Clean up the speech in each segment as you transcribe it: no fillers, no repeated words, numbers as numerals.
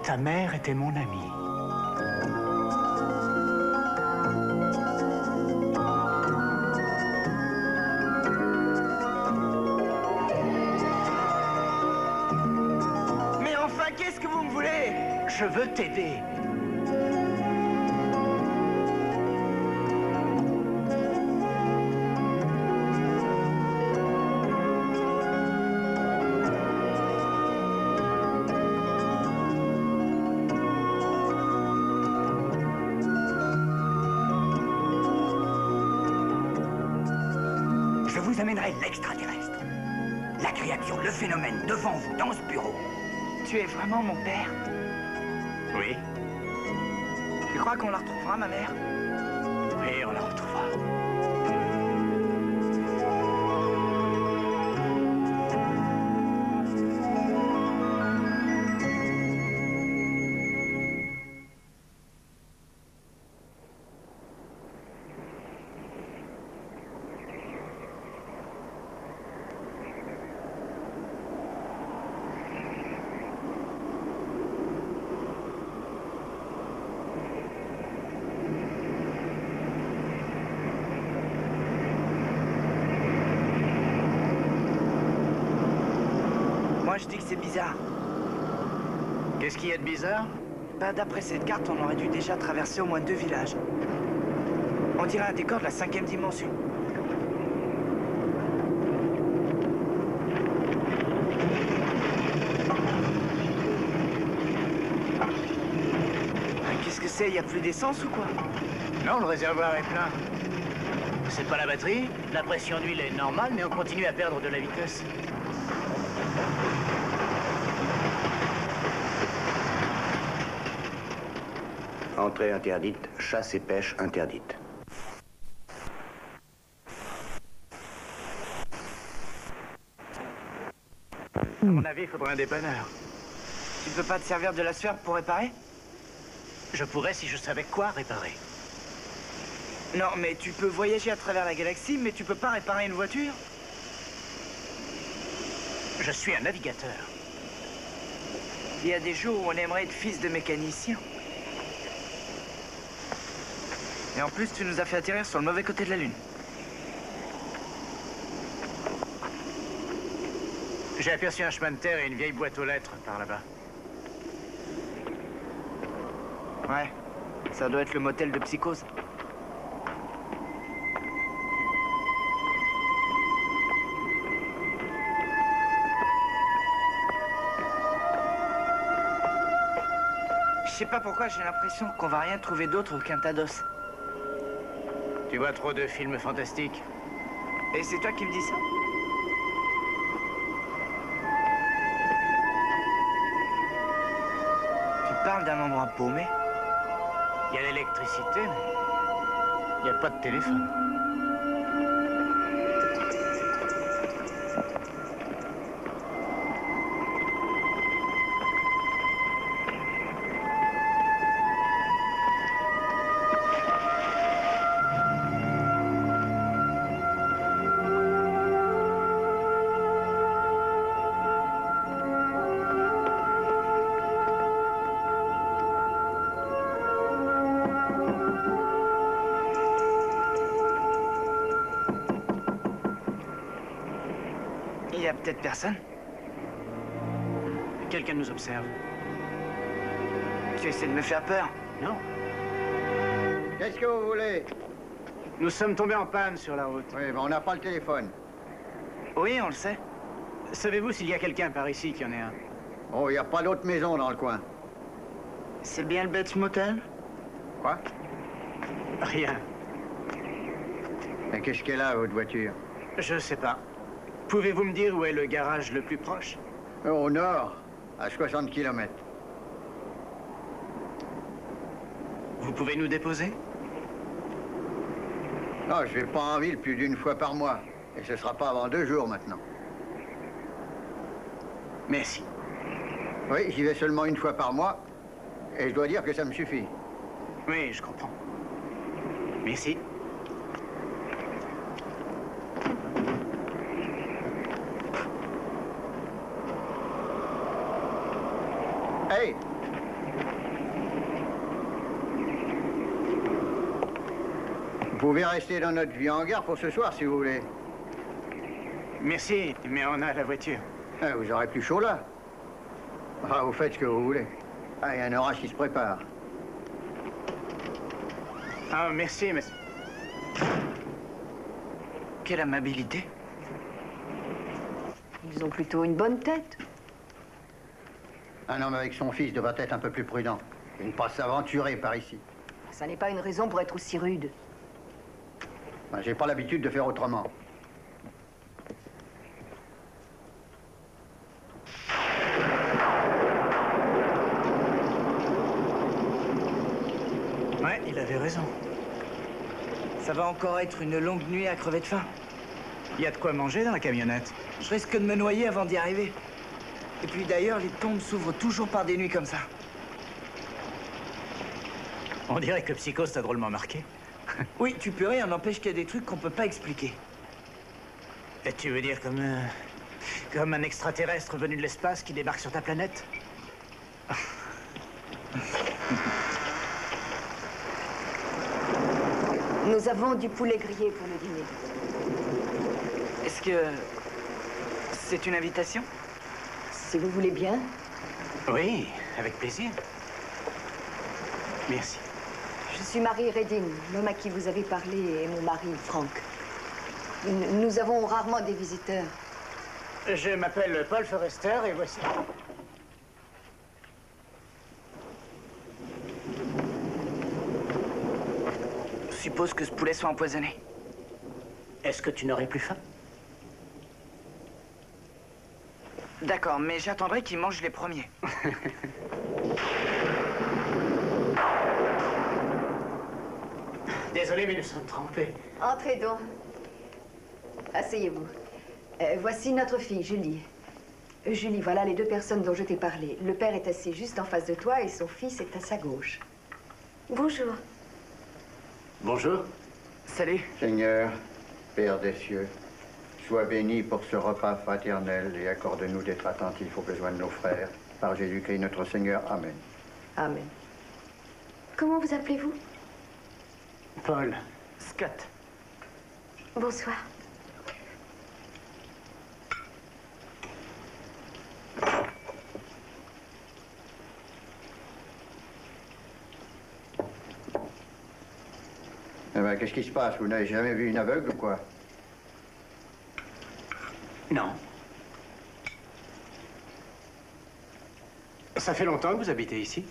Ta mère était mon amie. Mais enfin, qu'est-ce que vous me voulez? Je veux t'aider. Je vous amènerai l'extraterrestre. La créature, le phénomène, devant vous, dans ce bureau. Tu es vraiment mon père? Oui. Tu crois qu'on la retrouvera, ma mère? Oui, on la retrouvera. Moi, je dis que c'est bizarre. Qu'est-ce qu'il y a de bizarre? Bah, d'après cette carte, on aurait dû déjà traverser au moins 2 villages. On dirait un décor de la 5e dimension. Qu'est-ce que c'est? Y a plus d'essence ou quoi? Non, le réservoir est plein. C'est pas la batterie. La pression d'huile est normale, mais on continue à perdre de la vitesse. Entrée interdite, chasse et pêche interdite. À mon avis, il faudrait un dépanneur. Tu peux pas te servir de la sphère pour réparer? Je pourrais si je savais quoi réparer. Non, mais tu peux voyager à travers la galaxie, mais tu peux pas réparer une voiture? Je suis un navigateur. Il y a des jours où on aimerait être fils de mécanicien. Et en plus, tu nous as fait atterrir sur le mauvais côté de la Lune. J'ai aperçu un chemin de terre et une vieille boîte aux lettres par là-bas. Ouais, ça doit être le motel de Psychose. Je sais pas pourquoi j'ai l'impression qu'on va rien trouver d'autre qu'un tas d'os. Tu vois trop de films fantastiques. Et c'est toi qui me dis ça? Tu parles d'un endroit paumé? Il y a l'électricité, mais il n'y a pas de téléphone. Il y a peut-être personne. Quelqu'un nous observe. Tu essaies de me faire peur? Non. Qu'est-ce que vous voulez? Nous sommes tombés en panne sur la route. Oui, mais on n'a pas le téléphone. Oui, on le sait. Savez-vous s'il y a quelqu'un par ici qui en est un? Oh, il n'y a pas d'autre maison dans le coin. C'est bien le Bates Motel? Quoi? Rien. Mais qu'est-ce qu'elle a, votre voiture? Je sais pas. Pouvez-vous me dire où est le garage le plus proche? Au nord, à 60 km. Vous pouvez nous déposer? Non, je vais pas en ville plus d'une fois par mois. Et ce sera pas avant 2 jours maintenant. Merci. Oui, j'y vais seulement une fois par mois. Et je dois dire que ça me suffit. Oui, je comprends. Merci. Hey! Vous pouvez rester dans notre vie en gare pour ce soir, si vous voulez. Merci, mais on a la voiture. Ah, vous aurez plus chaud là. Ah, vous faites ce que vous voulez. Ah, il y a un orage qui se prépare. Ah, merci, monsieur. Quelle amabilité. Ils ont plutôt une bonne tête. Un homme avec son fils devrait être un peu plus prudent. Et ne pas s'aventurer par ici. Ça n'est pas une raison pour être aussi rude. Ben, j'ai pas l'habitude de faire autrement. Ouais, il avait raison. Ça va encore être une longue nuit à crever de faim. Il y a de quoi manger dans la camionnette. Je risque de me noyer avant d'y arriver. Et puis d'ailleurs, les tombes s'ouvrent toujours par des nuits comme ça. On dirait que le psychose t'a drôlement marqué. Oui, tu peux rien, n'empêche qu'il y a des trucs qu'on peut pas expliquer. Et tu veux dire comme un extraterrestre venu de l'espace qui débarque sur ta planète? Nous avons du poulet grillé pour le dîner. Est-ce que c'est une invitation? Si vous voulez bien. Oui, avec plaisir. Merci. Je suis Marie Redding, l'homme à qui vous avez parlé est mon mari, Frank. Nous avons rarement des visiteurs. Je m'appelle Paul Forrester et voici... Je suppose que ce poulet soit empoisonné. Est-ce que tu n'aurais plus faim? D'accord, mais j'attendrai qu'il mange les premiers. Désolé, mais nous sommes trempés. Entrez donc. Asseyez-vous. Voici notre fille, Julie. Julie, voilà les deux personnes dont je t'ai parlé. Le père est assis juste en face de toi et son fils est à sa gauche. Bonjour. Bonjour. Salut. Seigneur, Père des cieux, sois béni pour ce repas fraternel et accorde-nous d'être attentifs aux besoins de nos frères. Par Jésus-Christ notre Seigneur. Amen. Amen. Comment vous appelez-vous? Paul. Scott. Bonsoir. Eh ben, qu'est-ce qui se passe? Vous n'avez jamais vu une aveugle ou quoi? Non. Ça fait longtemps que vous habitez ici?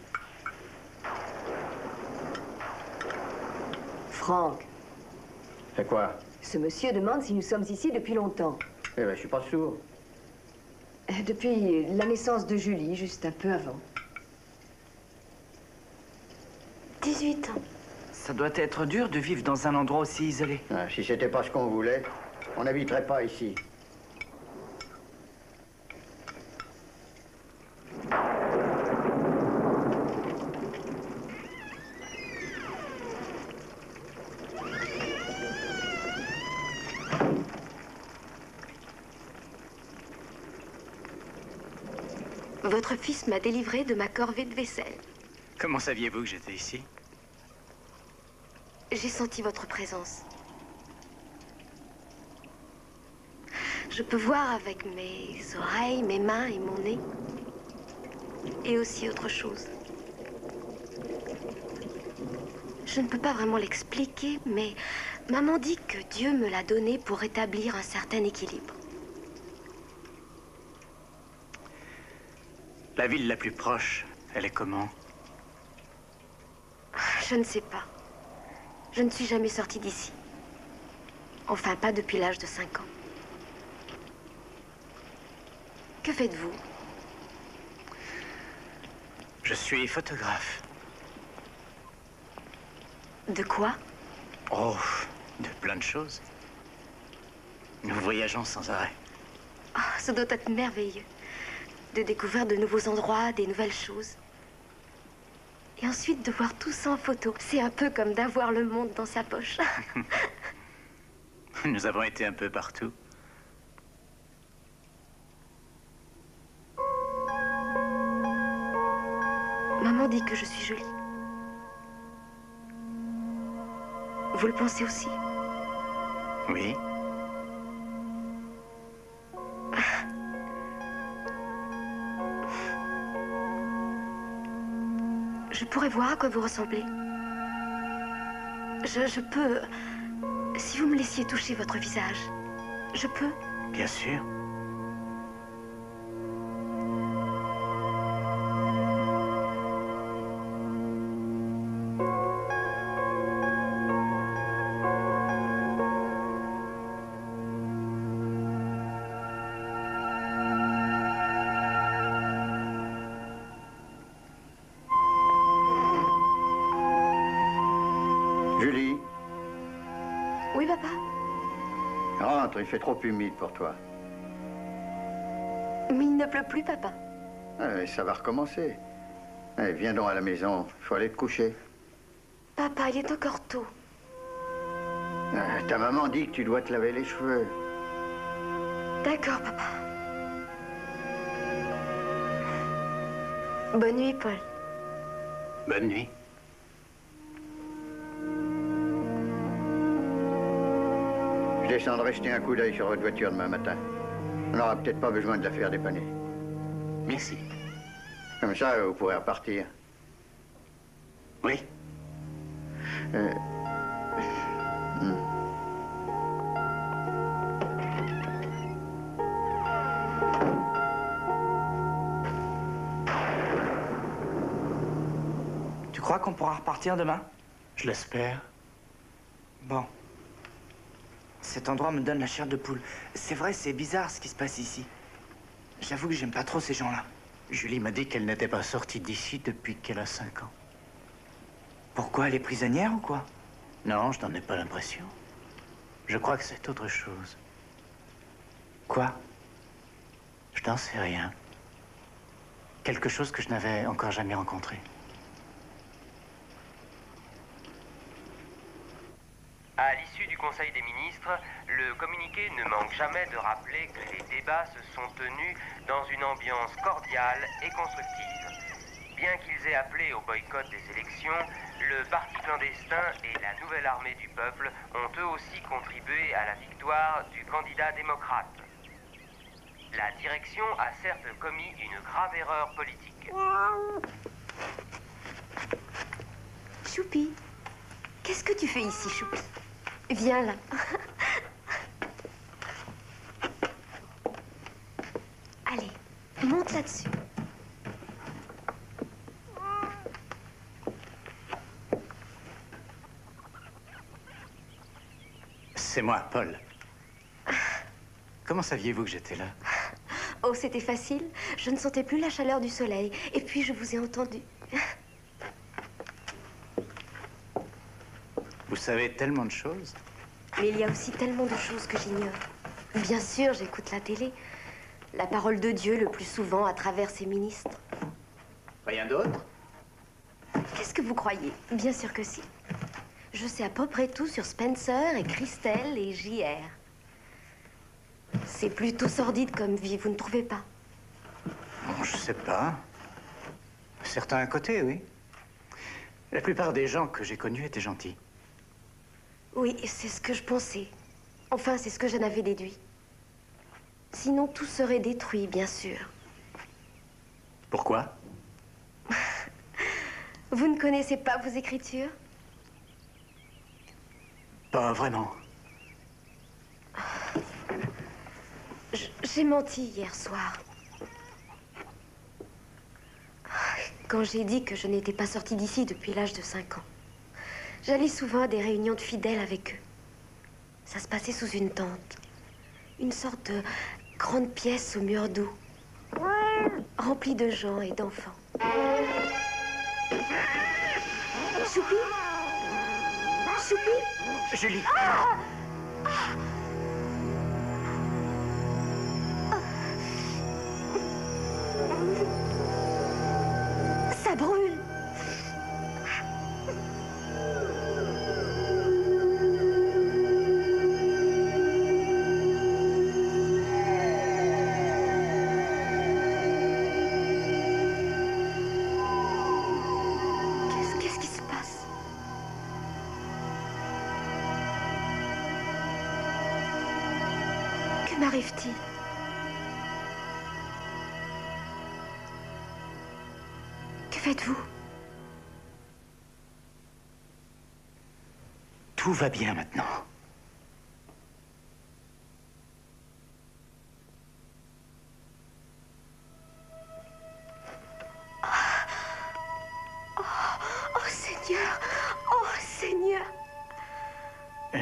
Franck, C'est quoi? ce monsieur demande si nous sommes ici depuis longtemps. Eh ben, je suis pas sourd. Depuis la naissance de Julie, juste un peu avant. 18 ans. Ça doit être dur de vivre dans un endroit aussi isolé. Ah, si c'était pas ce qu'on voulait, on n'habiterait pas ici. Votre fils m'a délivré de ma corvée de vaisselle. Comment saviez-vous que j'étais ici? J'ai senti votre présence. Je peux voir avec mes oreilles, mes mains et mon nez. Et aussi autre chose. Je ne peux pas vraiment l'expliquer, mais maman dit que Dieu me l'a donné pour rétablir un certain équilibre. La ville la plus proche, elle est comment? Je ne sais pas. Je ne suis jamais sortie d'ici. Enfin, pas depuis l'âge de 5 ans. Que faites-vous? Je suis photographe. De quoi? Oh, de plein de choses. Nous voyageons sans arrêt. Oh, ça doit être merveilleux. De découvrir de nouveaux endroits, des nouvelles choses. Et ensuite de voir tout ça en photo. C'est un peu comme d'avoir le monde dans sa poche. Nous avons été un peu partout. Maman dit que je suis jolie. Vous le pensez aussi? Oui. Je pourrais voir à quoi vous ressemblez. Je peux... Si vous me laissiez toucher votre visage, je peux? Bien sûr. Julie, Oui, papa? rentre, il fait trop humide pour toi. Mais il ne pleut plus, papa. Ça va recommencer. Allez, viens donc à la maison, il faut aller te coucher. Papa, il est encore tôt. Ta maman dit que tu dois te laver les cheveux. D'accord, papa. Bonne nuit, Paul. Bonne nuit. Je descendrai jeter un coup d'œil sur votre voiture demain matin. On n'aura peut-être pas besoin de la faire dépanner. Merci. Comme ça, vous pourrez repartir. Oui. Tu crois qu'on pourra repartir demain? Je l'espère. Bon. Cet endroit me donne la chair de poule. C'est vrai, c'est bizarre ce qui se passe ici. J'avoue que j'aime pas trop ces gens-là. Julie m'a dit qu'elle n'était pas sortie d'ici depuis qu'elle a 5 ans. Pourquoi, elle est prisonnière ou quoi? Non, je n'en ai pas l'impression. Je crois que c'est autre chose. Quoi? Je n'en sais rien. Quelque chose que je n'avais encore jamais rencontré. À l'issue du Conseil des ministres, le communiqué ne manque jamais de rappeler que les débats se sont tenus dans une ambiance cordiale et constructive. Bien qu'ils aient appelé au boycott des élections, le parti clandestin et la nouvelle armée du peuple ont eux aussi contribué à la victoire du candidat démocrate. La direction a certes commis une grave erreur politique. Choupi, qu'est-ce que tu fais ici, Choupi? Viens là. Allez, monte là-dessus. C'est moi, Paul. Comment saviez-vous que j'étais là? Oh, c'était facile. Je ne sentais plus la chaleur du soleil. Et puis, je vous ai entendu. Vous savez tellement de choses. Mais il y a aussi tellement de choses que j'ignore. Bien sûr, j'écoute la télé. La parole de Dieu le plus souvent à travers ses ministres. Rien d'autre? Qu'est-ce que vous croyez? Bien sûr que si. Je sais à peu près tout sur Spencer et Christelle et JR. C'est plutôt sordide comme vie, vous ne trouvez pas? Bon, je sais pas. Certains côtés, oui. La plupart des gens que j'ai connus étaient gentils. Oui, c'est ce que je pensais. Enfin, c'est ce que j'en avais déduit. Sinon, tout serait détruit, bien sûr. Pourquoi? Vous ne connaissez pas vos écritures? Pas vraiment. J'ai menti hier soir. Quand j'ai dit que je n'étais pas sortie d'ici depuis l'âge de 5 ans. J'allais souvent à des réunions de fidèles avec eux. Ça se passait sous une tente. Une sorte de grande pièce au mur doux. Remplie de gens et d'enfants. Choupi? Choupi? Julie! Ça brûle! Qu'est-ce qui se passe? Que m'arrive-t-il? Que faites-vous? Tout va bien maintenant. Oh, Seigneur! Oh, Seigneur!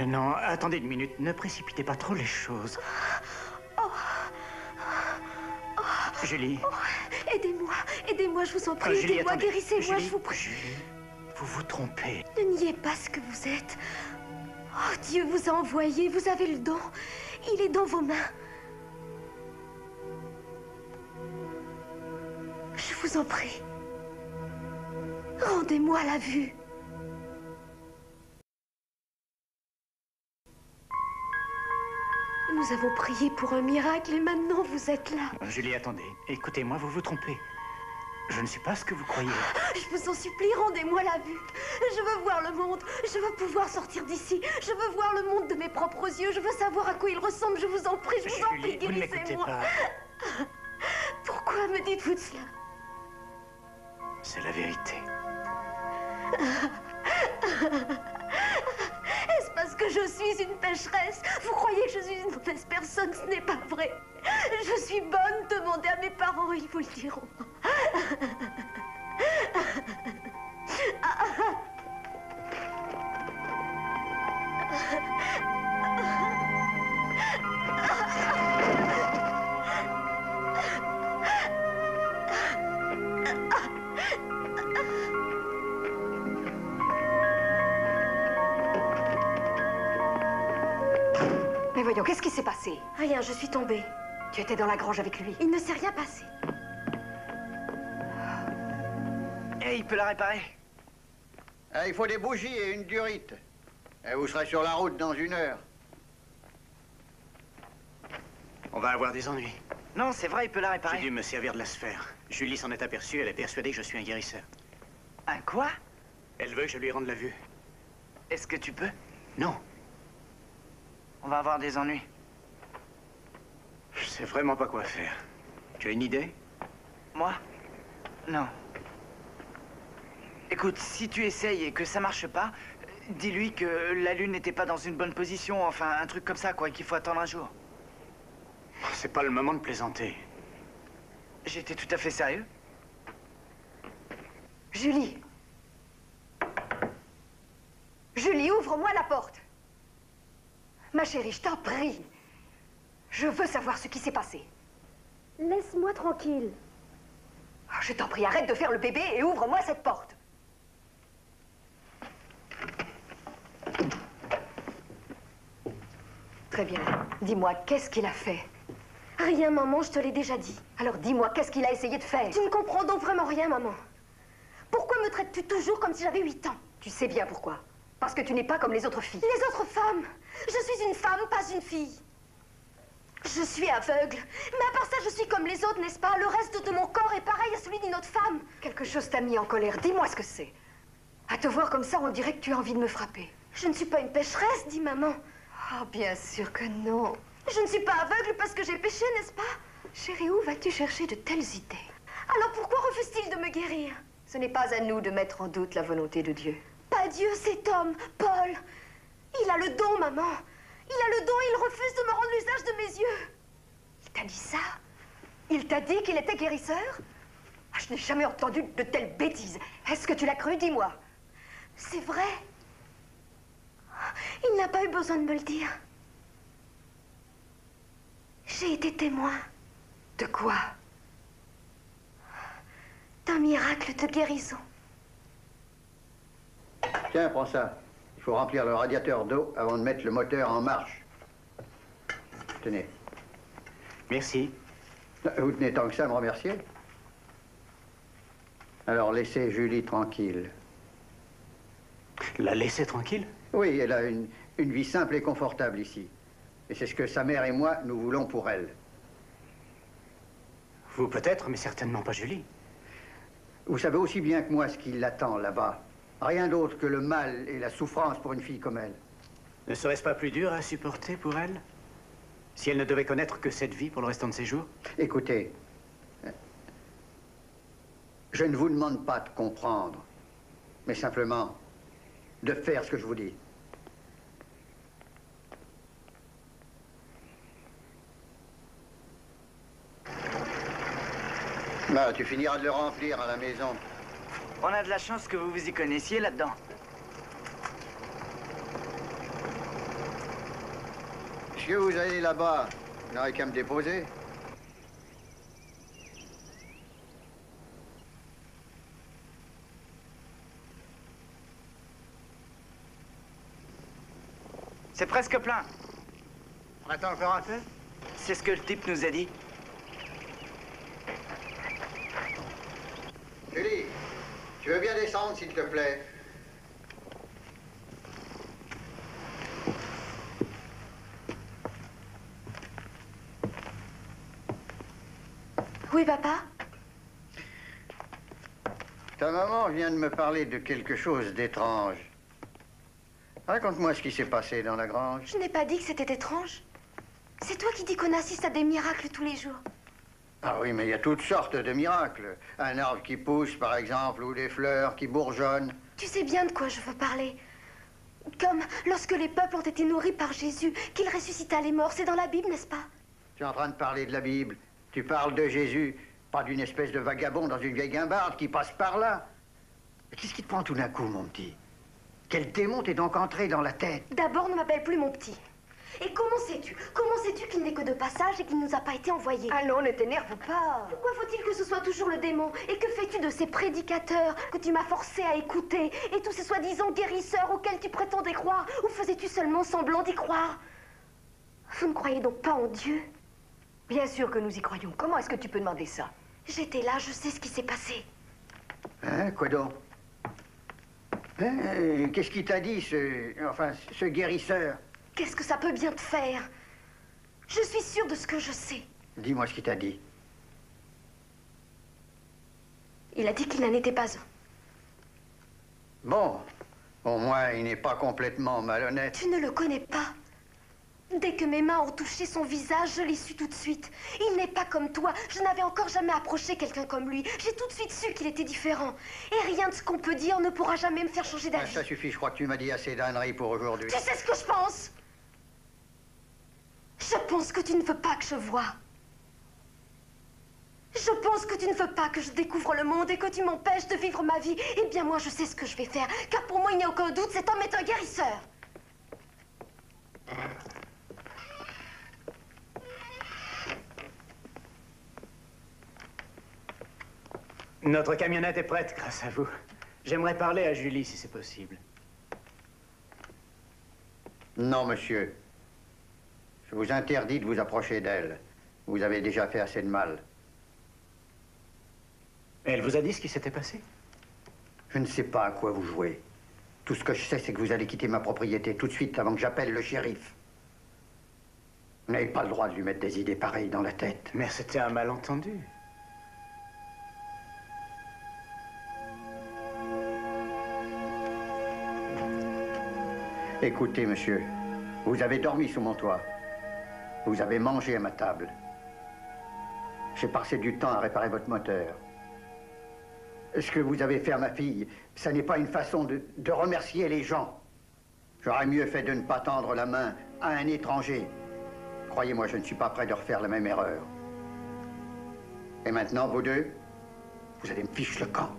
Non, attendez une minute. Ne précipitez pas trop les choses. Julie. Aidez-moi, aidez-moi, je vous en prie. Julie, Aidez-moi, attendez. guérissez-moi, Julie, je vous prie. Julie, vous vous trompez. Ne niez pas ce que vous êtes. Oh, Dieu vous a envoyé, vous avez le don. Il est dans vos mains. Je vous en prie. Rendez-moi la vue. Nous avons prié pour un miracle et maintenant vous êtes là. Julie, attendez. Écoutez-moi, vous vous trompez. Je ne suis pas ce que vous croyez. Je vous en supplie, rendez-moi la vue. Je veux voir le monde. Je veux pouvoir sortir d'ici. Je veux voir le monde de mes propres yeux. Je veux savoir à quoi il ressemble. Je vous en prie, je vous en prie, Julie, vous ne m'écoutez guérissez-moi. pas. Pourquoi me dites-vous cela? C'est la vérité. Est-ce parce que je suis une pécheresse? Vous croyez que je suis une mauvaise personne? Ce n'est pas vrai. Je suis bonne. Demandez à mes parents, ils vous le diront. Mais voyons, qu'est-ce qui s'est passé? Rien, je suis tombée. Tu étais dans la grange avec lui. Il ne s'est rien passé. Et il peut la réparer. Ah, il faut des bougies et une durite. Et vous serez sur la route dans 1 heure. On va avoir des ennuis. Non, c'est vrai, il peut la J'ai réparer. dû me servir de la sphère. Julie s'en est aperçue, elle est persuadée que je suis un guérisseur. Un quoi? Elle veut que je lui rende la vue. Est-ce que tu peux? Non, On va avoir des ennuis. je sais vraiment pas quoi faire. Tu as une idée? Moi? Non. Écoute, si tu essayes et que ça marche pas, dis-lui que la lune n'était pas dans une bonne position, enfin un truc comme ça, quoi, qu'il faut attendre un jour. C'est pas le moment de plaisanter. J'étais tout à fait sérieux. Julie. Julie, ouvre-moi la porte. Ma chérie, je t'en prie. Je veux savoir ce qui s'est passé. Laisse-moi tranquille. Oh, je t'en prie, arrête de faire le bébé et ouvre-moi cette porte. Très bien. Dis-moi, qu'est-ce qu'il a fait? Rien, maman, je te l'ai déjà dit. Alors dis-moi, qu'est-ce qu'il a essayé de faire? Tu ne comprends donc vraiment rien, maman. Pourquoi me traites-tu toujours comme si j'avais 8 ans? Tu sais bien pourquoi. Parce que tu n'es pas comme les autres filles. Les autres femmes. Je suis une femme, pas une fille. Je suis aveugle. Mais à part ça, je suis comme les autres, n'est-ce pas? Le reste de mon corps est pareil à celui d'une autre femme. Quelque chose t'a mis en colère. Dis-moi ce que c'est. À te voir comme ça, on dirait que tu as envie de me frapper. Je ne suis pas une pécheresse, dit maman. Oh, bien sûr que non. Je ne suis pas aveugle parce que j'ai péché, n'est-ce pas? Chérie, où vas-tu chercher de telles idées? Alors pourquoi refuse-t-il de me guérir? Ce n'est pas à nous de mettre en doute la volonté de Dieu. Pas Dieu, cet homme, Paul. Il a le don, maman. Il a le don et il refuse de me rendre l'usage de mes yeux. Il t'a dit ça? Il t'a dit qu'il était guérisseur? Ah, je n'ai jamais entendu de telles bêtises. Est-ce que tu l'as cru? Dis-moi. C'est vrai. Il n'a pas eu besoin de me le dire. J'ai été témoin. De quoi? D'un miracle de guérison. Tiens, prends ça. Il faut remplir le radiateur d'eau avant de mettre le moteur en marche. Tenez. Merci. Vous tenez tant que ça à me remercier? Alors laissez Julie tranquille. La laisser tranquille? Oui, elle a une vie simple et confortable ici. Et c'est ce que sa mère et moi, nous voulons pour elle. Vous peut-être, mais certainement pas Julie. Vous savez aussi bien que moi ce qui l'attend là-bas. Rien d'autre que le mal et la souffrance pour une fille comme elle. Ne serait-ce pas plus dur à supporter pour elle? Si elle ne devait connaître que cette vie pour le restant de ses jours? Écoutez, je ne vous demande pas de comprendre, mais simplement de faire ce que je vous dis. Bah, tu finiras de le remplir à la maison. On a de la chance que vous vous y connaissiez là-dedans. Est-ce que vous allez là-bas? Vous n'aurez qu'à me déposer. C'est presque plein. On attend encore un peu? C'est ce que le type nous a dit. Julie, tu veux bien descendre, s'il te plaît? Oui, papa? Ta maman vient de me parler de quelque chose d'étrange. Raconte-moi ce qui s'est passé dans la grange. Je n'ai pas dit que c'était étrange. C'est toi qui dis qu'on assiste à des miracles tous les jours. Ah oui, mais il y a toutes sortes de miracles. Un arbre qui pousse, par exemple, ou des fleurs qui bourgeonnent. Tu sais bien de quoi je veux parler. Comme lorsque les peuples ont été nourris par Jésus, qu'il ressuscita les morts. C'est dans la Bible, n'est-ce pas? Tu es en train de parler de la Bible. Tu parles de Jésus, pas d'une espèce de vagabond dans une vieille guimbarde qui passe par là. Mais qu'est-ce qui te prend tout d'un coup, mon petit? Quel démon t'est donc entré dans la tête? D'abord, ne m'appelle plus mon petit. Et comment sais-tu? Comment sais-tu qu'il n'est que de passage et qu'il ne nous a pas été envoyé? Allons, ne t'énerve pas. Pourquoi faut-il que ce soit toujours le démon? Et que fais-tu de ces prédicateurs que tu m'as forcé à écouter? Et tous ces soi-disant guérisseurs auxquels tu prétendais croire? Ou faisais-tu seulement semblant d'y croire? Vous ne croyez donc pas en Dieu? Bien sûr que nous y croyons. Comment est-ce que tu peux demander ça? J'étais là, je sais ce qui s'est passé. Hein, quoi donc? Hein, qu'est-ce qu'il t'a dit, ce guérisseur? Qu'est-ce que ça peut bien te faire? Je suis sûre de ce que je sais. Dis-moi ce qu'il t'a dit. Il a dit qu'il n'en était pas un. Bon, au moins, il n'est pas complètement malhonnête. Tu ne le connais pas. Dès que mes mains ont touché son visage, je l'ai su tout de suite. Il n'est pas comme toi. Je n'avais encore jamais approché quelqu'un comme lui. J'ai tout de suite su qu'il était différent. Et rien de ce qu'on peut dire ne pourra jamais me faire changer d'avis. Ça suffit, je crois que tu m'as dit assez d'âneries pour aujourd'hui. Tu sais ce que je pense? Je pense que tu ne veux pas que je voie. Je pense que tu ne veux pas que je découvre le monde et que tu m'empêches de vivre ma vie. Eh bien, moi, je sais ce que je vais faire. Car pour moi, il n'y a aucun doute, cet homme est un guérisseur. Notre camionnette est prête, grâce à vous. J'aimerais parler à Julie, si c'est possible. Non, monsieur. Je vous interdis de vous approcher d'elle. Vous avez déjà fait assez de mal. Elle vous a dit ce qui s'était passé? Je ne sais pas à quoi vous jouez. Tout ce que je sais, c'est que vous allez quitter ma propriété tout de suite avant que j'appelle le shérif. Vous n'avez pas le droit de lui mettre des idées pareilles dans la tête. Mais c'était un malentendu. Écoutez, monsieur, vous avez dormi sous mon toit. Vous avez mangé à ma table. J'ai passé du temps à réparer votre moteur. Ce que vous avez fait à ma fille, ça n'est pas une façon de remercier les gens. J'aurais mieux fait de ne pas tendre la main à un étranger. Croyez-moi, je ne suis pas prêt de refaire la même erreur. Et maintenant, vous deux, vous allez me fiche le camp.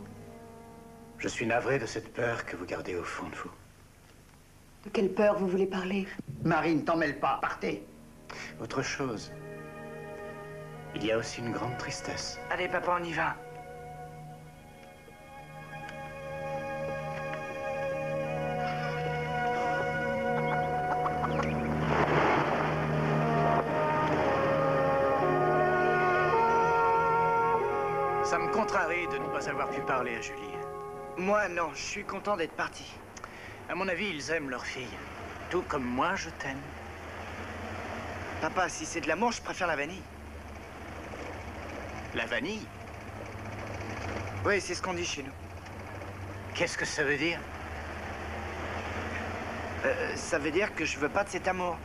Je suis navré de cette peur que vous gardez au fond de vous. De quelle peur vous voulez parler? Marie, ne t'en mêle pas, partez. Autre chose. Il y a aussi une grande tristesse. Allez, papa, on y va. Ça me contrarie de ne pas avoir pu parler à Julie. Moi, non, je suis content d'être parti. À mon avis, ils aiment leur fille. Tout comme moi, je t'aime. Papa, si c'est de l'amour, je préfère la vanille. La vanille? Oui, c'est ce qu'on dit chez nous. Qu'est-ce que ça veut dire? Ça veut dire que je veux pas de cet amour.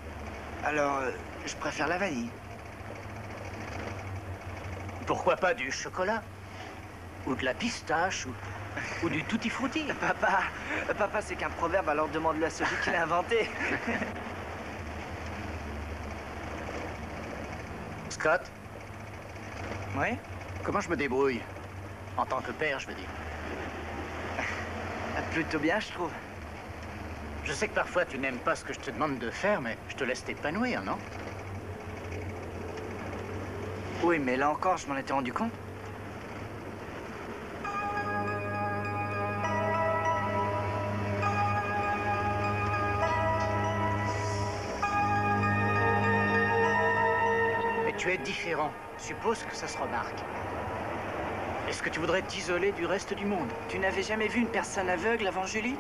Alors, Je préfère la vanille. Pourquoi pas du chocolat? Ou de la pistache? Ou du tutti frutti? Papa, c'est qu'un proverbe, alors demande-le à celui qui l'a inventé. Scott, Oui? comment je me débrouille? En tant que père, je veux dire. Plutôt bien, je trouve. Je sais que parfois tu n'aimes pas ce que je te demande de faire, mais je te laisse t'épanouir, non? Oui, mais là encore, je m'en étais rendu compte. Mais tu es différent. Suppose que ça se remarque. Est-ce que tu voudrais t'isoler du reste du monde? Tu n'avais jamais vu une personne aveugle avant Julie?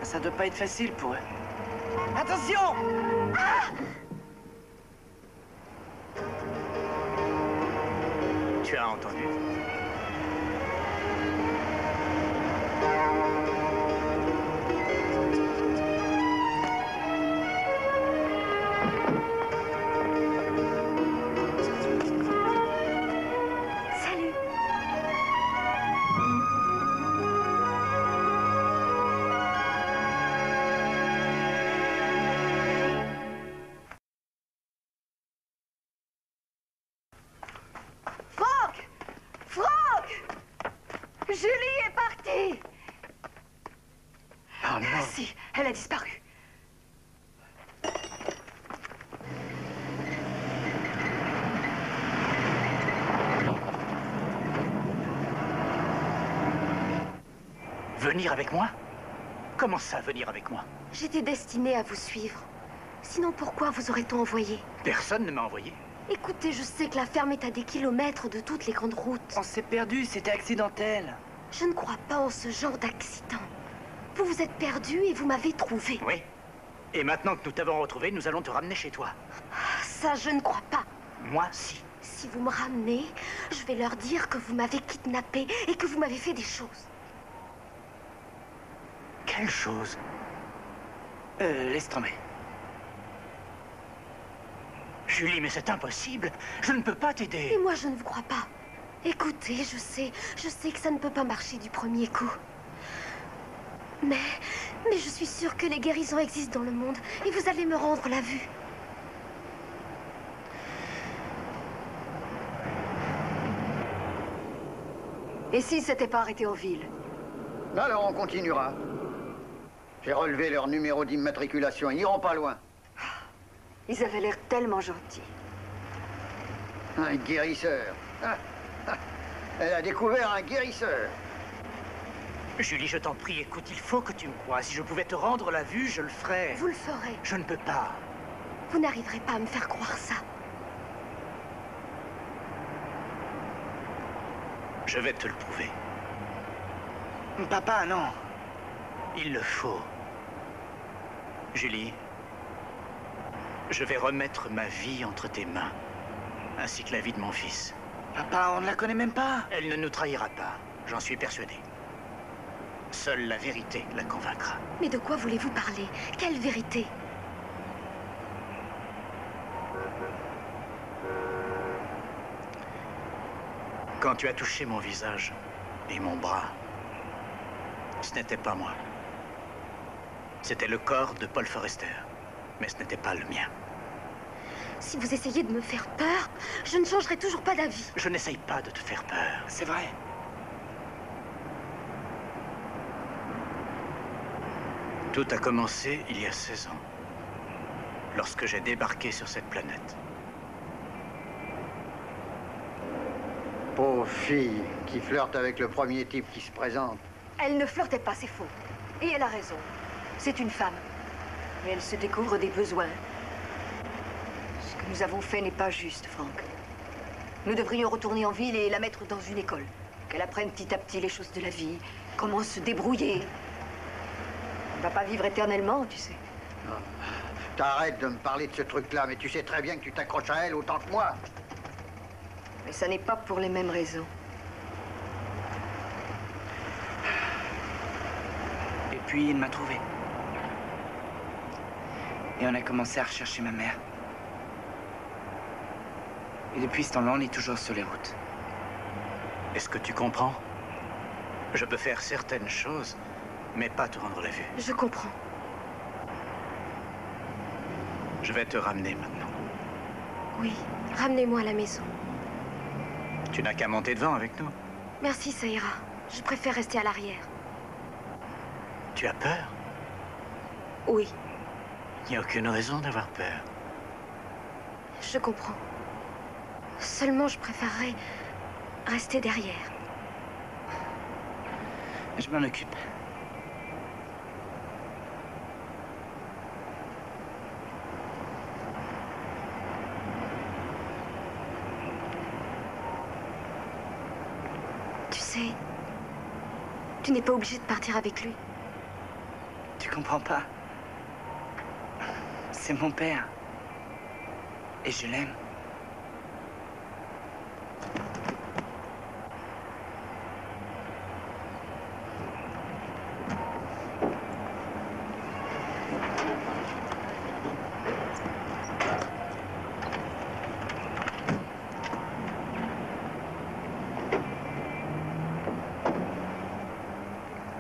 Ça doit pas être facile pour eux. Attention! Tu as entendu? Salut. Franck! Franck! Julie est partie! Ah non! Si, elle a disparu. Venir avec moi? Comment ça, venir avec moi? J'étais destinée à vous suivre. Sinon, pourquoi vous aurait-on envoyé? Personne ne m'a envoyé. Écoutez, je sais que la ferme est à des kilomètres de toutes les grandes routes. On s'est perdu, c'était accidentel. Je ne crois pas en ce genre d'accident. Vous vous êtes perdu et vous m'avez trouvé. Oui. Et maintenant que nous t'avons retrouvé, nous allons te ramener chez toi. Ça, je ne crois pas. Moi, si. Si vous me ramenez, je vais leur dire que vous m'avez kidnappé et que vous m'avez fait des choses. Quelle chose? Laisse tomber. Julie, mais c'est impossible. Je ne peux pas Et t'aider. moi, je ne vous crois pas. Écoutez, je sais que ça ne peut pas marcher du premier coup. Mais je suis sûre que les guérisons existent dans le monde et vous allez me rendre la vue. Et s'ils s'étaient pas arrêtés en ville? Alors on continuera. J'ai relevé leur numéro d'immatriculation. Ils n'iront pas loin. Ils avaient l'air tellement gentils. Un guérisseur. Elle a découvert un guérisseur. Julie, je t'en prie, écoute, il faut que tu me croies. Si je pouvais te rendre la vue, je le ferais. Vous le ferez. Je ne peux pas. Vous n'arriverez pas à me faire croire ça. Je vais te le prouver. Papa, non. Il le faut. Julie, je vais remettre ma vie entre tes mains, ainsi que la vie de mon fils. Papa, on ne la connaît même pas. Elle ne nous trahira pas, j'en suis persuadé. Seule la vérité la convaincra. Mais de quoi voulez-vous parler? Quelle vérité? Quand tu as touché mon visage et mon bras, ce n'était pas moi. C'était le corps de Paul Forrester, mais ce n'était pas le mien. Si vous essayez de me faire peur, je ne changerai toujours pas d'avis. Je n'essaye pas de te faire peur. C'est vrai. Tout a commencé il y a 16 ans, lorsque j'ai débarqué sur cette planète. Pauvre fille qui flirte avec le premier type qui se présente. Elle ne flirtait pas, c'est faux. Et elle a raison. C'est une femme. Et elle se découvre des besoins. Ce que nous avons fait n'est pas juste, Franck. Nous devrions retourner en ville et la mettre dans une école. Qu'elle apprenne petit à petit les choses de la vie, comment se débrouiller. Elle ne va pas vivre éternellement, tu sais. T'arrêtes de me parler de ce truc-là, mais tu sais très bien que tu t'accroches à elle autant que moi. Mais ça n'est pas pour les mêmes raisons. Et puis, il m'a trouvé. Et on a commencé à rechercher ma mère. Et depuis ce temps-là, on est toujours sur les routes. Est-ce que tu comprends? Je peux faire certaines choses, mais pas te rendre la vue. Je comprends. Je vais te ramener maintenant. Oui, ramenez-moi à la maison. Tu n'as qu'à monter devant avec nous. Merci, ça ira. Je préfère rester à l'arrière. Tu as peur? Oui, Il n'y a aucune raison d'avoir peur. je comprends. Seulement, je préférerais rester derrière. Je m'en occupe. Tu sais, tu n'es pas obligé de partir avec lui. Tu comprends pas? C'est mon père. Et je l'aime.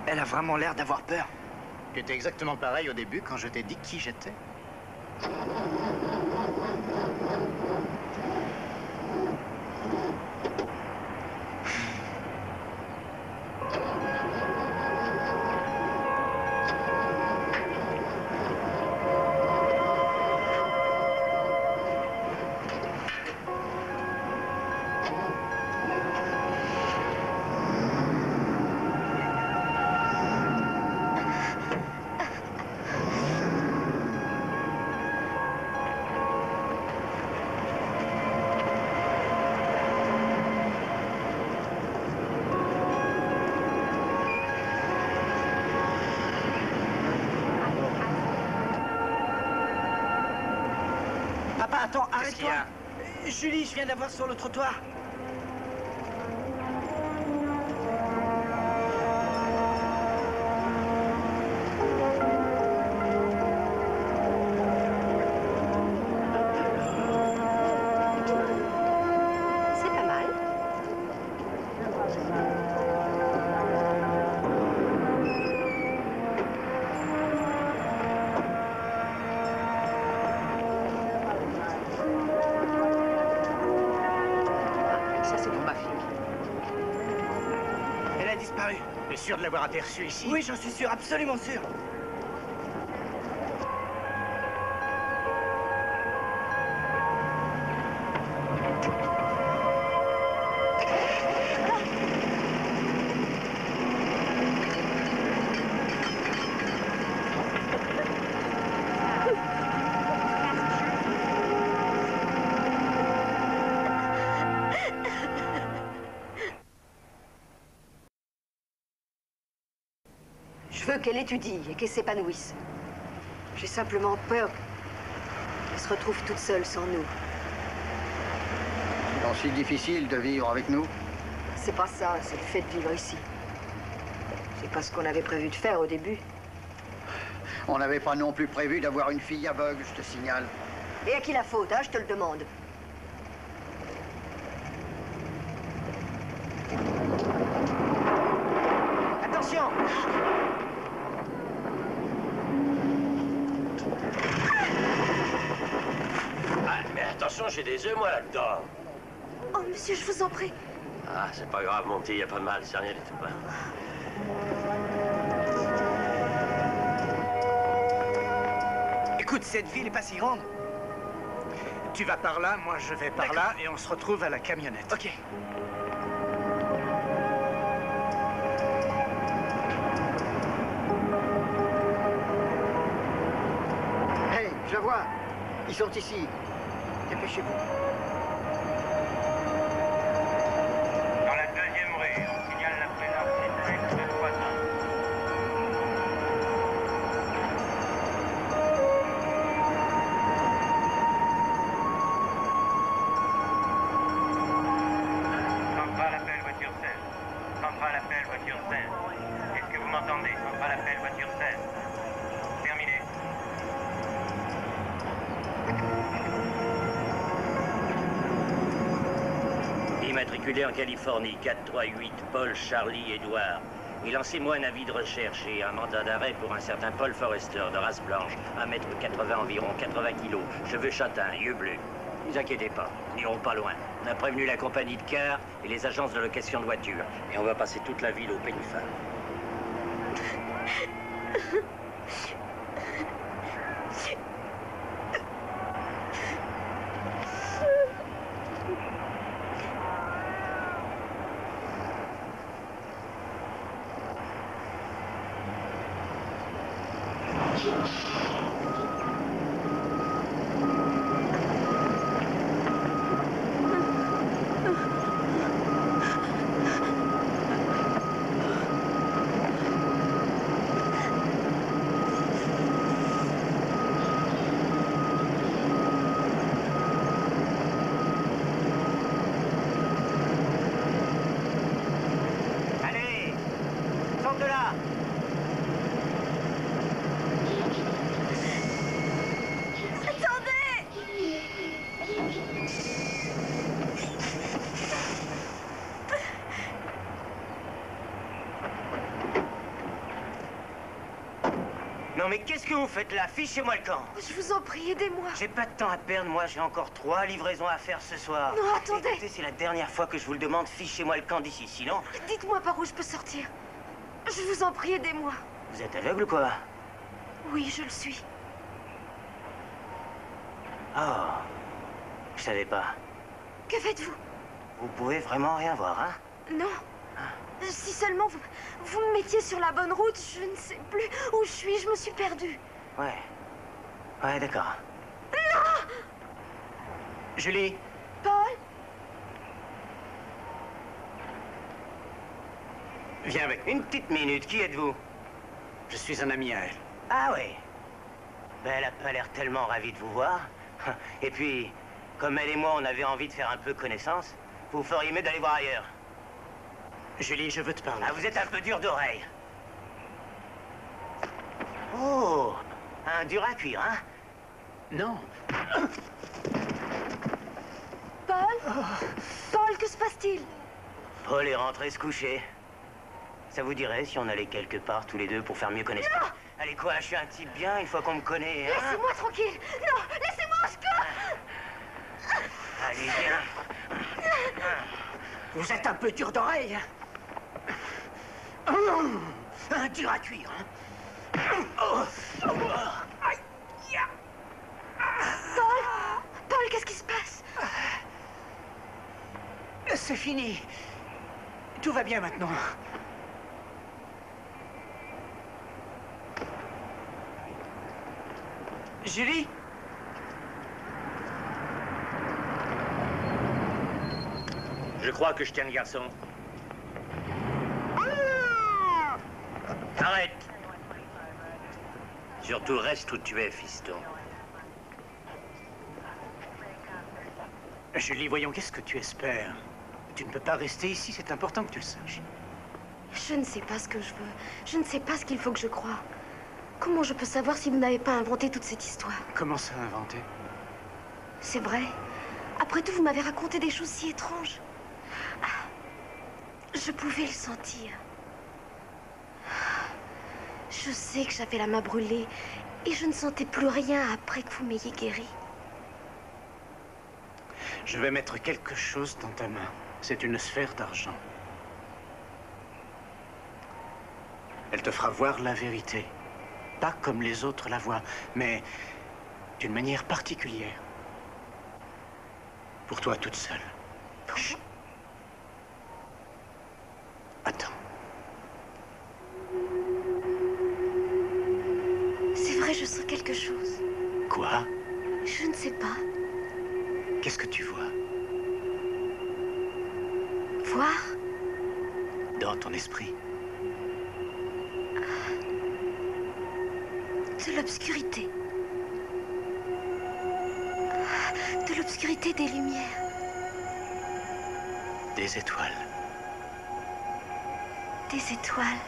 Elle a vraiment l'air d'avoir peur. Tu étais exactement pareil au début quand je t'ai dit qui j'étais. Papa, attends, Qu'est-ce qu'il y arrête-toi. Julie, je viens de la voir sur le trottoir. C'est pas mal. Ça, c'est pour ma fille. Elle a disparu. Tu es sûr de l'avoir aperçu ici? Oui, j'en suis sûr, absolument sûr. Je veux qu'elle étudie et qu'elle s'épanouisse. J'ai simplement peur qu'elle se retrouve toute seule sans nous. C'est donc si difficile de vivre avec nous. C'est pas ça, c'est le fait de vivre ici. C'est pas ce qu'on avait prévu de faire au début. On n'avait pas non plus prévu d'avoir une fille aveugle, je te signale. Et à qui la faute, hein, je te le demande. Attention! Ah, mais attention, j'ai des œufs, moi, là-dedans. Oh, monsieur, je vous en prie. Ah, c'est pas grave, mon petit, y a pas de mal, c'est rien du tout. Hein. Écoute, cette ville est pas si grande. Tu vas par là, moi je vais par là, et on se retrouve à la camionnette. Ok. Hey, je la vois. Ils sont ici. Dépêchez-vous. Dans la deuxième rue, on signale la présence étrange de voisins. Centrale appel voiture 16. Centrale appel voiture 16. Est-ce que vous m'entendez? Centrale appel voiture 16. Terminé. Immaculé en Californie, 438, Paul, Charlie, Edouard. Et lancez-moi un avis de recherche et un mandat d'arrêt pour un certain Paul Forrester, de race blanche, 1m80 environ, 80 kilos, cheveux châtains, yeux bleus. Ne vous inquiétez pas, nous n'irons pas loin. On a prévenu la compagnie de car et les agences de location de voitures. Et on va passer toute la ville au péniffin. Non mais qu'est-ce que vous faites là? Fichez-moi le camp. Je vous en prie, aidez-moi. J'ai pas de temps à perdre, moi j'ai encore 3 livraisons à faire ce soir. Non, attendez. Écoutez, c'est la dernière fois que je vous le demande, fichez-moi le camp d'ici, sinon... Dites-moi par où je peux sortir. Je vous en prie, aidez-moi. Vous êtes aveugle ou quoi? Oui, je le suis. Oh, je savais pas. Que faites-vous? Vous pouvez vraiment rien voir, hein? Non. Si seulement vous me mettiez sur la bonne route, je ne sais plus où je suis, je me suis perdue. Ouais. Ouais, d'accord. Non! Julie? Paul? Viens avec moi. Une petite minute, qui êtes-vous? Je suis un ami à elle. Ah oui. Ben, elle a pas l'air tellement ravie de vous voir. Et puis, comme elle et moi, on avait envie de faire un peu connaissance, vous feriez mieux d'aller voir ailleurs. Julie, je veux te parler. Ah, vous êtes un peu dur d'oreille. Oh, un dur à cuire, hein? Non. Paul? Paul, que se passe-t-il? Paul est rentré se coucher. Ça vous dirait si on allait quelque part tous les deux pour faire mieux connaissance? Non! Allez quoi, je suis un type bien une fois qu'on me connaît, hein? Laissez-moi tranquille! Non, laissez-moi au secours! Allez, viens. Vous êtes un peu dur d'oreille. Un dur à cuire, hein? Paul? Paul, qu'est-ce qui se passe? C'est fini. Tout va bien maintenant. Julie? Je crois que je tiens le garçon. Arrête! Surtout reste où tu es, fiston. Julie, voyons, qu'est-ce que tu espères? Tu ne peux pas rester ici, c'est important que tu le saches. Je ne sais pas ce que je veux. Je ne sais pas ce qu'il faut que je croie. Comment je peux savoir si vous n'avez pas inventé toute cette histoire? Comment ça inventé? C'est vrai. Après tout, vous m'avez raconté des choses si étranges. Ah, je pouvais le sentir. Je sais que j'avais la main brûlée et je ne sentais plus rien après que vous m'ayez guéri. Je vais mettre quelque chose dans ta main. C'est une sphère d'argent. Elle te fera voir la vérité. Pas comme les autres la voient, mais d'une manière particulière. Pour toi toute seule. Chut. Attends. C'est vrai, je sens quelque chose. Quoi? Je ne sais pas. Qu'est-ce que tu vois? Voir? Dans ton esprit. De l'obscurité. De l'obscurité des lumières. Des étoiles. Des étoiles.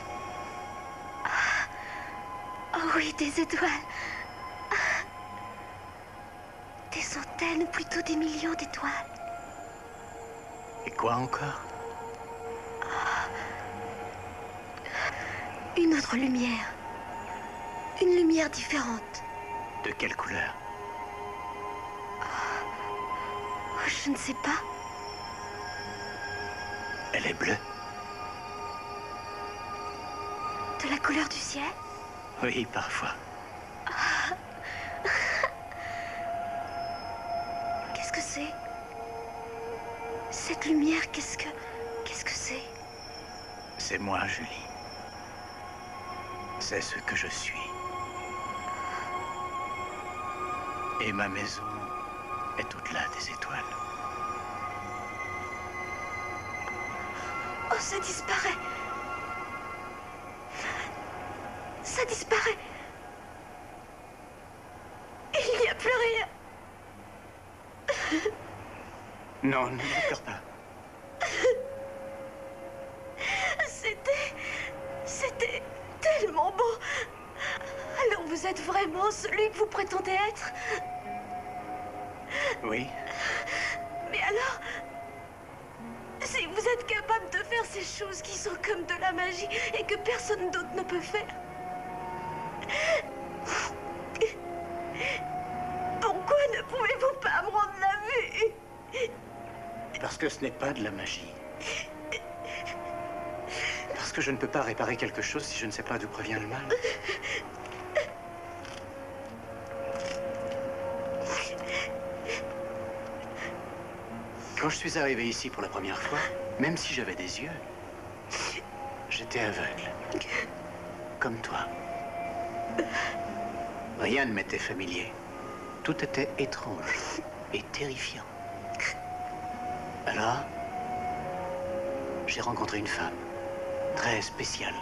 Oh oui, des étoiles. Des centaines ou plutôt des millions d'étoiles. Et quoi encore? Une autre lumière. Une lumière différente. De quelle couleur? Oh, je ne sais pas. Elle est bleue? De la couleur du ciel? Oui, parfois. Qu'est-ce que c'est? Cette lumière, qu'est-ce que c'est? C'est moi, Julie. C'est ce que je suis. Et ma maison est au-delà des étoiles. Oh, ça disparaît. Ça disparaît. Il n'y a plus rien. Non, ne pleure pas. C'était tellement beau. Alors vous êtes vraiment celui que vous prétendez être? Oui. Mais alors, si vous êtes capable de faire ces choses qui sont comme de la magie et que personne d'autre ne peut faire, pourquoi ne pouvez-vous pas me rendre la vue? Parce que ce n'est pas de la magie. Parce que je ne peux pas réparer quelque chose si je ne sais pas d'où provient le mal. Quand je suis arrivé ici pour la première fois, même si j'avais des yeux, j'étais aveugle. Comme toi. Rien ne m'était familier. Tout était étrange et terrifiant. Alors, j'ai rencontré une femme très spéciale.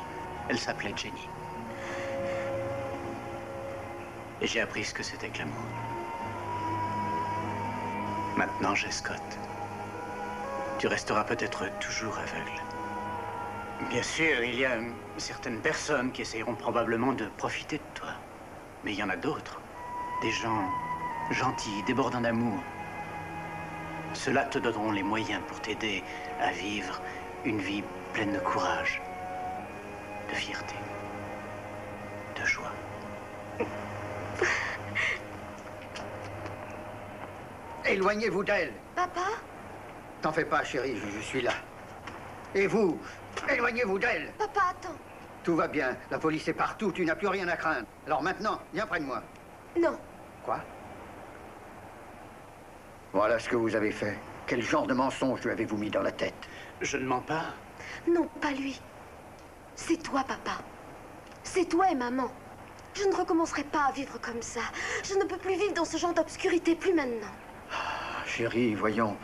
Elle s'appelait Jenny. Et j'ai appris ce que c'était que l'amour. Maintenant, j'ai Scott. Tu resteras peut-être toujours aveugle. Bien sûr, il y a certaines personnes qui essayeront probablement de profiter de toi. Mais il y en a d'autres. Des gens gentils, débordants d'amour. Ceux-là te donneront les moyens pour t'aider à vivre une vie pleine de courage, de fierté, de joie. Éloignez-vous d'elle. Papa? T'en fais pas, chérie, je suis là. Et vous, éloignez-vous d'elle. Papa, attends. Tout va bien, la police est partout, tu n'as plus rien à craindre. Alors maintenant, viens près de moi. Non. Quoi? Voilà ce que vous avez fait. Quel genre de mensonge lui avez-vous mis dans la tête? Je ne mens pas. Non, pas lui. C'est toi, papa. C'est toi et maman. Je ne recommencerai pas à vivre comme ça. Je ne peux plus vivre dans ce genre d'obscurité, plus maintenant. Ah, chérie, voyons,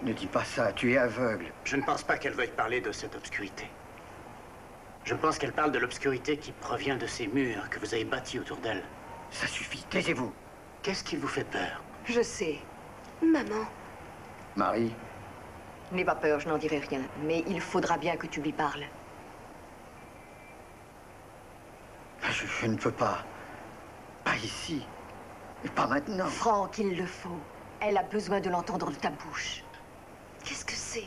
ne dis pas ça, tu es aveugle. Je ne pense pas qu'elle veuille parler de cette obscurité. Je pense qu'elle parle de l'obscurité qui provient de ces murs que vous avez bâtis autour d'elle. Ça suffit, taisez-vous. Qu'est-ce qui vous fait peur? Je sais. Maman. Marie, N'aie pas peur, je n'en dirai rien. Mais il faudra bien que tu lui parles. je ne peux pas. Pas ici. Et pas maintenant. Franck, il le faut. Elle a besoin de l'entendre de ta bouche. Qu'est-ce que c'est?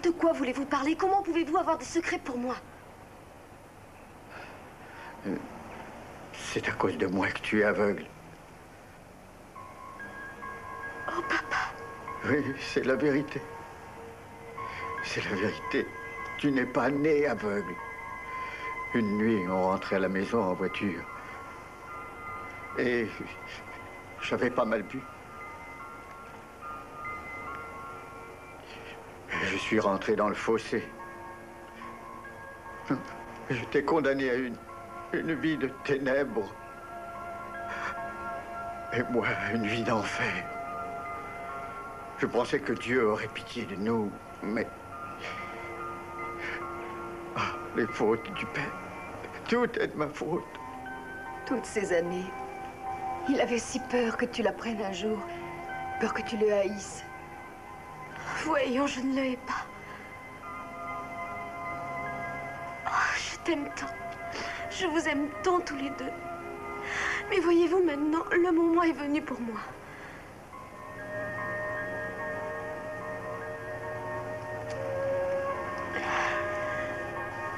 De quoi voulez-vous parler? Comment pouvez-vous avoir des secrets pour moi? C'est à cause de moi que tu es aveugle. Oh, papa. Oui, c'est la vérité. C'est la vérité. Tu n'es pas né aveugle. Une nuit, on rentrait à la maison en voiture. Et j'avais pas mal bu. Je suis rentré dans le fossé. J'étais condamné à une vie de ténèbres. Et moi, à une vie d'enfer. Je pensais que Dieu aurait pitié de nous, mais... Ah, les fautes du Père. Tout est de ma faute. Toutes ces années, il avait si peur que tu l'apprennes un jour. Peur que tu le haïsses. Voyons, je ne le hais pas. Oh, je t'aime tant. Je vous aime tant tous les deux. Mais voyez-vous maintenant, le moment est venu pour moi.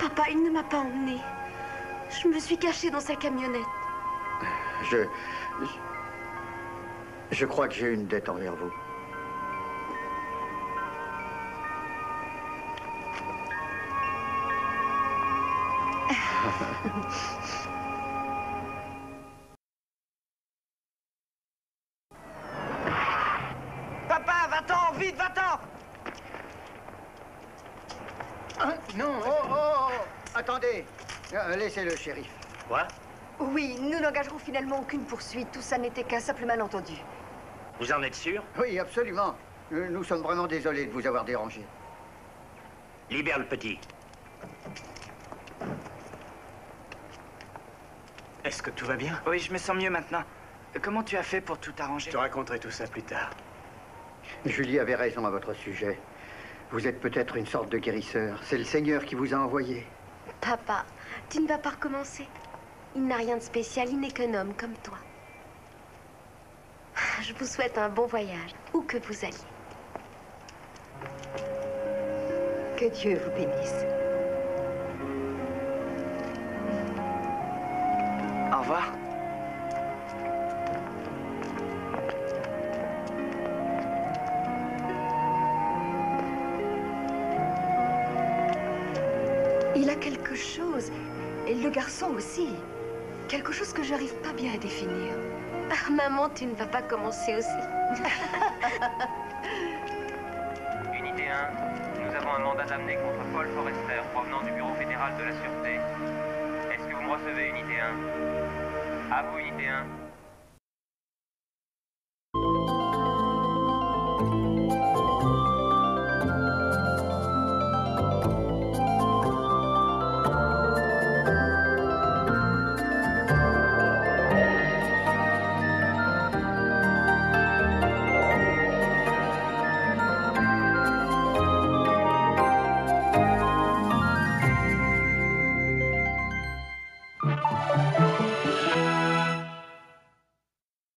Papa, il ne m'a pas emmenée. Je me suis cachée dans sa camionnette. Je crois que j'ai une dette envers vous. Papa, va-t'en, vite, va-t'en! Hein? Non. Oh! Attendez! Laissez-le, shérif. Quoi? Oui, nous n'engagerons finalement aucune poursuite. Tout ça n'était qu'un simple malentendu. Vous en êtes sûr? Oui, absolument. Nous sommes vraiment désolés de vous avoir dérangé. Libère le petit. Est-ce que tout va bien? Oui, je me sens mieux maintenant. Comment tu as fait pour tout Je arranger? te raconterai tout ça plus tard. Julie avait raison à votre sujet. Vous êtes peut-être une sorte de guérisseur. C'est le Seigneur qui vous a envoyé. Papa, tu ne vas pas recommencer. Il n'a rien de spécial, il n'est qu'un homme comme toi. Je vous souhaite un bon voyage, où que vous alliez. Que Dieu vous bénisse. Au revoir. Il a quelque chose, et le garçon aussi. Quelque chose que j'arrive pas bien à définir. Ah, maman, tu ne vas pas commencer aussi. Unité 1, nous avons un mandat d'amener contre Paul Forrester provenant du Bureau fédéral de la Sûreté. Est-ce que vous me recevez, Unité 1? À vous, Unité 1.